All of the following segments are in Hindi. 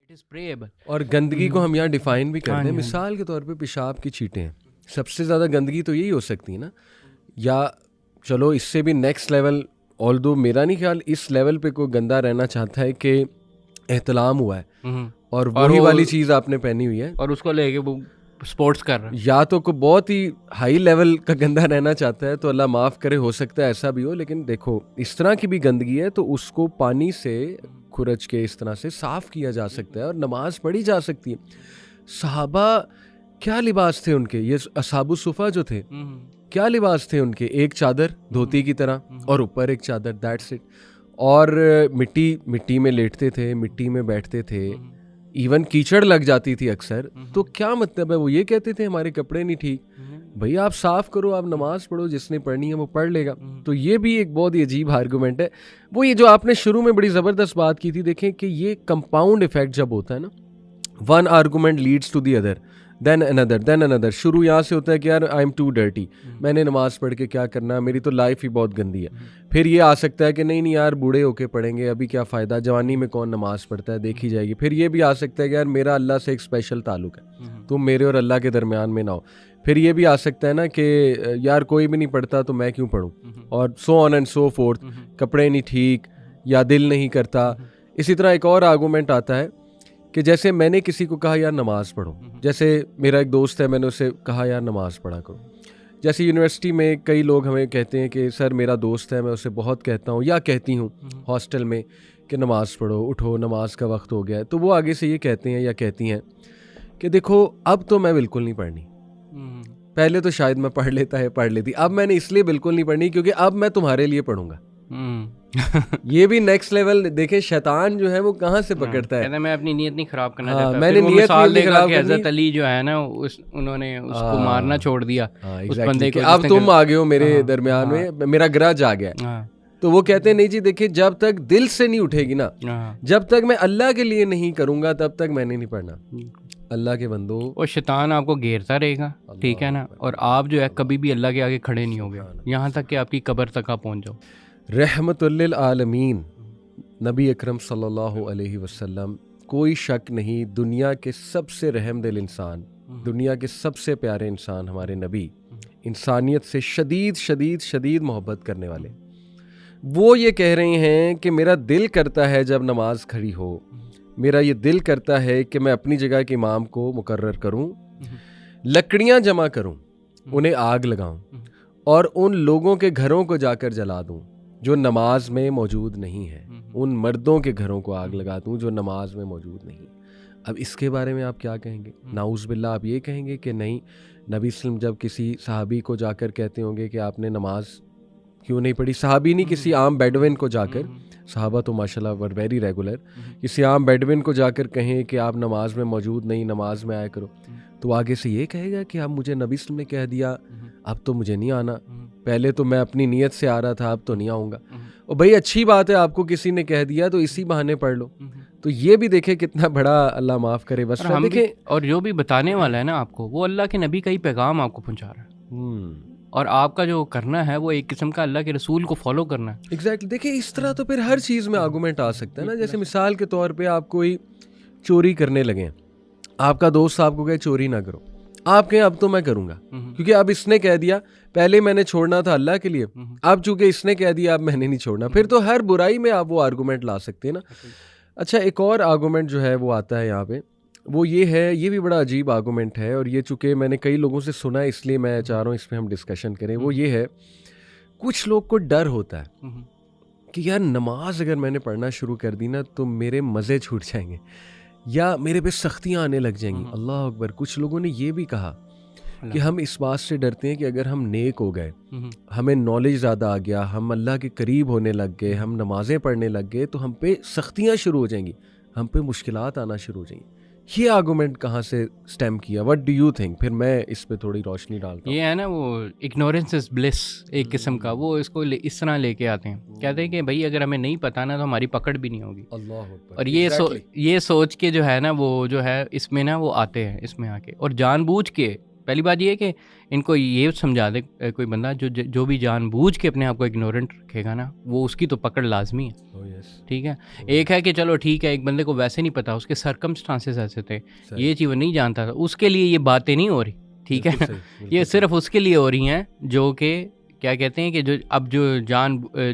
It is प्रेएबल। और गंदगी को हम यहाँ डिफाइन भी हाँ करते जी, हैं, हाँ जी। मिसाल के तौर पे पेशाब की छींटें हैं, सबसे ज़्यादा गंदगी तो यही हो सकती है ना। या चलो इससे भी नेक्स्ट लेवल, ऑल्दो मेरा नहीं ख्याल इस लेवल पे कोई गंदा रहना चाहता है कि एहतलाम हुआ है और और वही वो वाली चीज़ आपने पहनी हुई है, और उसको लेके वो स्पोर्ट्स कर रहा है। या तो कोई बहुत ही हाई लेवल का गंदा रहना चाहता है तो अल्लाह माफ़ करे, हो सकता है ऐसा भी हो। लेकिन देखो इस तरह की भी गंदगी है तो उसको पानी से खुरच के इस तरह से साफ़ किया जा सकता है और नमाज पढ़ी जा सकती है। सहाबा क्या लिबास थे उनके, ये असहाबुस सुफ़ा जो थे क्या लिबास थे उनके, एक चादर धोती की तरह और ऊपर एक चादर, दैट्स इट। और मिट्टी में लेटते थे, मिट्टी में बैठते थे, इवन कीचड़ लग जाती थी अक्सर, तो क्या मतलब है, वो ये कहते थे हमारे कपड़े नहीं ठीक। भैया आप साफ करो, आप नमाज पढ़ो, जिसने पढ़नी है वो पढ़ लेगा। तो ये भी एक बहुत ही अजीब आर्गूमेंट है। वो ये जो आपने शुरू में बड़ी ज़बरदस्त बात की थी, देखें कि ये कंपाउंड इफेक्ट जब होता है ना, one argument leads to the other, then another. शुरू यहाँ से होता है कि यार आई एम टू डर्टी, मैंने नमाज पढ़ के क्या करना, मेरी तो लाइफ ही बहुत गंदी है। फिर ये आ सकता है कि नहीं यार बूढ़े होके पढ़ेंगे, अभी क्या फ़ायदा, जवानी में कौन नमाज पढ़ता है, देखी जाएगी। फिर ये भी आ सकता है कि यार मेरा अल्लाह से एक स्पेशल ताल्लुक है, तुम मेरे और अल्लाह के दरमियान में ना हो। फिर ये भी आ सकता है ना कि यार कोई भी नहीं पढ़ता तो मैं क्यों पढ़ूँ, और so on and so fourth, कपड़े नहीं ठीक या दिल नहीं करता। इसी तरह एक और आर्गूमेंट आता है कि जैसे मैंने किसी को कहा यार नमाज पढ़ो, जैसे मेरा एक दोस्त है, मैंने उसे कहा यार नमाज पढ़ा करो। जैसे यूनिवर्सिटी में कई लोग हमें कहते हैं कि सर मेरा दोस्त है, मैं उसे बहुत कहता हूँ या कहती हूँ हॉस्टल में कि नमाज पढ़ो, उठो, नमाज का वक्त हो गया है। तो वो आगे से ये कहते हैं या कहती हैं कि देखो अब तो मैं बिल्कुल नहीं पढ़नी, पहले तो शायद मैं पढ़ लेती, अब मैंने इसलिए बिल्कुल नहीं पढ़नी क्योंकि अब मैं तुम्हारे लिए पढ़ूंगा। ये भी नेक्स्ट लेवल, देखे शैतान जो है वो कहाँ से पकड़ता है। कहता है मैं अपनी नीयत नहीं खराब करना हाँ, चाहता। मैंने फिर वो नीयत मिसाल नहीं देगा खराब कि करनी। हज़रत अली जो है ना उन्होंने उसको मारना छोड़ दिया, उस बंदे को, अब तुम आ गए हो मेरे हाँ, दरमियान हाँ, में, मेरा ग्रज आ गया। हाँ, तो वो कहते हैं नहीं जी, देखिए जब तक दिल से नहीं उठेगी ना, हाँ, जब तक मैं अल्लाह के लिए नहीं करूंगा तब तक मैंने नहीं पढ़ना। अल्लाह के बंदो, और शैतान आपको घेरता रहेगा, ठीक है ना, और आप जो है कभी भी अल्लाह के आगे खड़े नहीं होगे, यहाँ तक कि आपकी कब्र तक आप पहुँच जाओ। रहमतुल्लिल आलमीन नबी अकरम सल्लल्लाहु अलैहि वसल्लम, कोई शक नहीं, दुनिया के सबसे रहमदिल इंसान, दुनिया के सबसे प्यारे इंसान हमारे नबी, इंसानियत से शदीद शदीद शदीद मोहब्बत करने वाले। वो ये कह रहे हैं कि मेरा दिल करता है जब नमाज खड़ी हो, मेरा ये दिल करता है कि मैं अपनी जगह के इमाम को मुकर्रर करूं, लकड़ियां जमा करूं, उन्हें आग लगाऊं और उन लोगों के घरों को जाकर जला दूं जो नमाज में मौजूद नहीं है, उन मर्दों के घरों को आग लगा दूं जो नमाज में मौजूद नहीं। अब इसके बारे में आप क्या कहेंगे? नाउज़ बिल्ला, आप ये कहेंगे कि नहीं, नबी सल्लम जब किसी सहाबी को जाकर कहते होंगे कि आपने नमाज क्यों नहीं पढ़ी, सहाबी नहीं, किसी आम बेडविन को जाकर, सहाबा तो माशाल्लाह वर वेरी रेगुलर, किसी आम बेडविन को जाकर कहें कि आप नमाज में मौजूद नहीं, नमाज में आया करो, तो आगे से ये कहेगा कि अब मुझे नबी सल्लम ने कह दिया, अब तो मुझे नहीं आना, पहले तो मैं अपनी नीयत से आ रहा था, अब तो नहीं आऊँगा। और भाई अच्छी बात है, आपको किसी ने कह दिया तो इसी बहाने पढ़ लो। तो ये भी देखे कितना बड़ा, अल्लाह माफ़ करे बस। और हम भी, और जो भी बताने वाला है ना आपको, वो अल्लाह के नबी का ही पैगाम आपको पहुंचा रहा है, और आपका जो करना है वो एक किस्म का अल्लाह के रसूल को फॉलो करना है। एग्जैक्टली। देखिए इस तरह तो फिर हर चीज़ में आर्गूमेंट आ सकता है ना। जैसे मिसाल के तौर पे आप कोई चोरी करने लगे, आपका दोस्त आपको कहे चोरी ना करो, आप कहें अब तो मैं करूँगा क्योंकि अब इसने कह दिया, पहले मैंने छोड़ना था अल्लाह के लिए, अब चूंकि इसने कह दिया अब मैंने नहीं छोड़ना। फिर तो हर बुराई में आप वो आर्गूमेंट ला सकते हैं ना। अच्छा, एक और आर्गूमेंट जो है वो आता है यहाँ पे, वो ये है, ये भी बड़ा अजीब आर्गूमेंट है और ये चूँकि मैंने कई लोगों से सुना है इसलिए मैं चाह रहा हूँ इस पर हम डिस्कशन करें। वो ये है, कुछ लोग को डर होता है कि यार नमाज अगर मैंने पढ़ना शुरू कर दी ना तो मेरे मज़े छूट जाएंगे या मेरे पे सख्तियाँ आने लग जाएंगी। अल्लाह अकबर। कुछ लोगों ने ये भी कहा कि हम इस बात से डरते हैं कि अगर हम नेक हो गए, हमें नॉलेज ज़्यादा आ गया, हम अल्लाह के करीब होने लग गए, हम नमाज़ें पढ़ने लग गए, तो हम पे सख्तियाँ शुरू हो जाएंगी, हम पे मुश्किलात आना शुरू हो जाएंगी। ये आर्गूमेंट कहाँ से स्टेम किया? What do you think? फिर मैं इस पे थोड़ी रोशनी डालता हूँ। ये है ना वो इग्नोरेंस इज ब्लिस एक किस्म का, वो इसको इस तरह लेके आते हैं, कहते हैं कि भाई अगर हमें नहीं पता ना तो हमारी पकड़ भी नहीं होगी। अल्लाह अकबर। और ये सोच के जो है ना वो जो है इसमें ना वो आते हैं, इसमें आके और जानबूझ के पहली बात ये है कि इनको ये समझा दे कोई बंदा जो भी जानबूझ के अपने आप को इग्नोरेंट रखेगा ना, वो उसकी तो पकड़ लाजमी है। ठीक है, एक है कि चलो ठीक है, एक बंदे को वैसे नहीं पता, उसके सर्कमस्टांसेस ऐसे थे, ये चीज़ नहीं जानता था, उसके लिए ये बातें नहीं हो रही। ठीक है, ये सिर्फ उसके लिए हो रही हैं जो कि क्या कहते हैं कि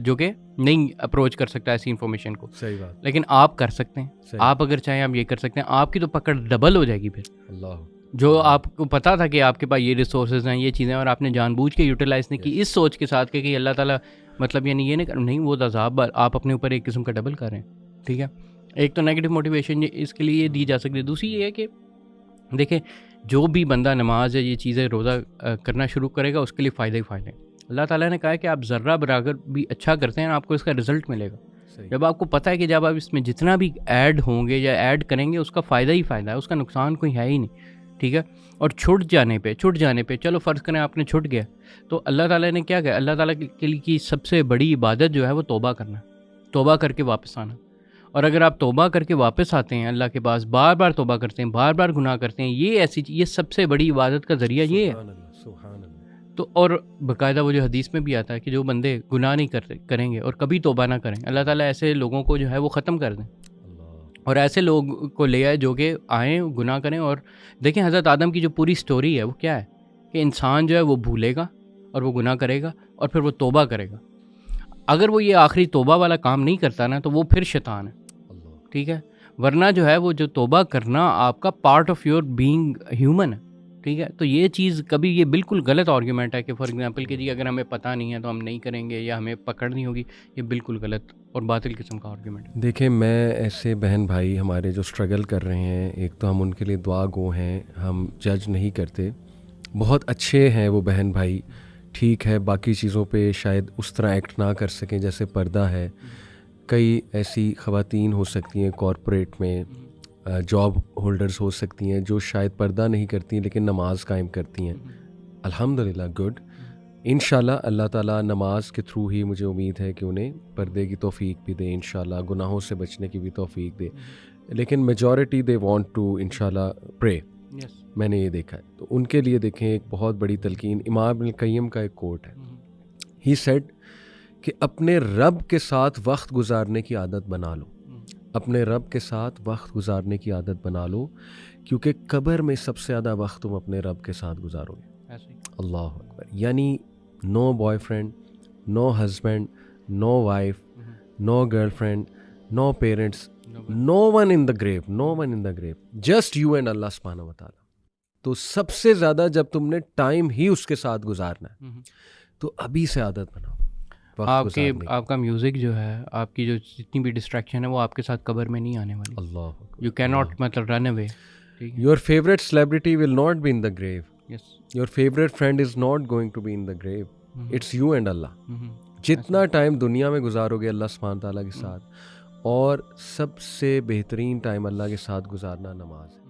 जो कि नहीं अप्रोच कर सकता ऐसी इन्फॉर्मेशन को। सही बात। लेकिन आप कर सकते हैं, आप अगर चाहें आप ये कर सकते हैं, आपकी तो पकड़ डबल हो जाएगी फिर। अल्लाह, जो आपको पता था कि आपके पास ये रिसोर्सेज हैं, ये चीज़ें, और आपने जानबूझ के यूटिलाइज नहीं की इस सोच के साथ कि अल्लाह ताला मतलब यानी ये नहीं, वो अज़ाब आप अपने ऊपर एक किस्म का डबल कर रहे हैं। ठीक है, एक तो नेगेटिव मोटिवेशन इसके लिए दी जा सकती है। दूसरी ये है कि देखें, जो भी बंदा नमाज है ये चीज़ें रोज़ा करना शुरू करेगा, उसके लिए फ़ायदे ही फ़ायदे। अल्लाह ताला ने कहा है कि आप ज़र्रा बराबर भी अच्छा करते हैं, आपको इसका रिज़ल्ट मिलेगा। जब आपको पता है कि जब आप इसमें जितना भी ऐड होंगे या ऐड करेंगे, उसका फ़ायदा ही फ़ायदा है, उसका नुकसान कोई है ही नहीं। ठीक है, और छूट जाने पे चलो फ़र्ज़ करें आपने छूट गया, तो अल्लाह ताला ने क्या कहा, अल्लाह ताला के लिए की सबसे बड़ी इबादत जो है वो तौबा करना, तौबा करके वापस आना। और अगर आप तौबा करके वापस आते हैं अल्लाह के पास, बार बार तौबा करते हैं, बार बार गुनाह करते हैं, ये सबसे बड़ी इबादत का ज़रिया ये है। तो और बाकायदा वो जो हदीस में भी आता है कि जो बंदे गुनाह नहीं करेंगे और कभी तौबा ना करें, अल्लाह ताला ऐसे लोगों को जो है वो ख़त्म कर दें, और ऐसे लोग को ले आए जो कि आएँ गुनाह करें। और देखें, हज़रत आदम की जो पूरी स्टोरी है वो क्या है कि इंसान जो है वो भूलेगा और वो गुनाह करेगा और फिर वो तौबा करेगा। अगर वो ये आखिरी तौबा वाला काम नहीं करता ना, तो वो फिर शैतान है। ठीक है, वरना जो है वो जो तौबा करना आपका part of your being human है। ठीक है, तो ये चीज़ कभी, ये बिल्कुल गलत आर्ग्यूमेंट है कि फॉर एग्जांपल कि जी अगर हमें पता नहीं है तो हम नहीं करेंगे या हमें पकड़ नहीं होगी, ये बिल्कुल गलत और बातिल किस्म का आर्ग्यूमेंट है। देखें, मैं ऐसे बहन भाई हमारे जो स्ट्रगल कर रहे हैं, एक तो हम उनके लिए दुआ गो हैं, हम जज नहीं करते, बहुत अच्छे हैं वो बहन भाई। ठीक है, बाकी चीज़ों पे शायद उस तरह एक्ट ना कर सकें जैसे पर्दा है। कई ऐसी ख़वातीन हो सकती हैं कॉरपोरेट में, जॉब होल्डर्स हो सकती हैं जो शायद पर्दा नहीं करती लेकिन नमाज कायम करती हैं। अल्हम्दुलिल्लाह, गुड। इंशाल्लाह अल्लाह ताला नमाज के थ्रू ही मुझे उम्मीद है कि उन्हें पर्दे की तौफीक भी दे, इंशाल्लाह गुनाहों से बचने की भी तौफीक दे। लेकिन मेजॉरिटी दे वांट टू इंशाल्लाह प्रे। मैंने ये देखा है, तो उनके लिए देखें एक बहुत बड़ी तलकीन इमाम इब्न क़य्यिम का एक कोट है। ही सेड कि अपने रब के साथ वक्त गुजारने की आदत बना लो, अपने रब के साथ वक्त गुजारने की आदत बना लो, क्योंकि कब्र में सबसे ज़्यादा वक्त तुम अपने रब के साथ गुजारोगे। अल्लाह अकबर। यानी no boyfriend, no husband, no wife, no girlfriend, no parents, no one in the grave, no one in the grave, just you and Allah सुब्हानहू व तआला। तो सबसे ज़्यादा जब तुमने टाइम ही उसके साथ गुजारना है, तो अभी से आदत बनाओ। आपका म्यूज़िक जो है, आपकी जो जितनी भी डिस्ट्रैक्शन है, वो आपके साथ कब्र में नहीं आने वाली। अल्लाह, यू कैन नॉट मतलब run away. Your favourite celebrity will not be in the grave, your favourite friend is not going to be in the grave, it's you and Allah. जितना टाइम दुनिया में गुजारोगे अल्लाह सुब्हानहू व तआला के साथ, और सबसे बेहतरीन टाइम अल्लाह के साथ गुजारना नमाज है।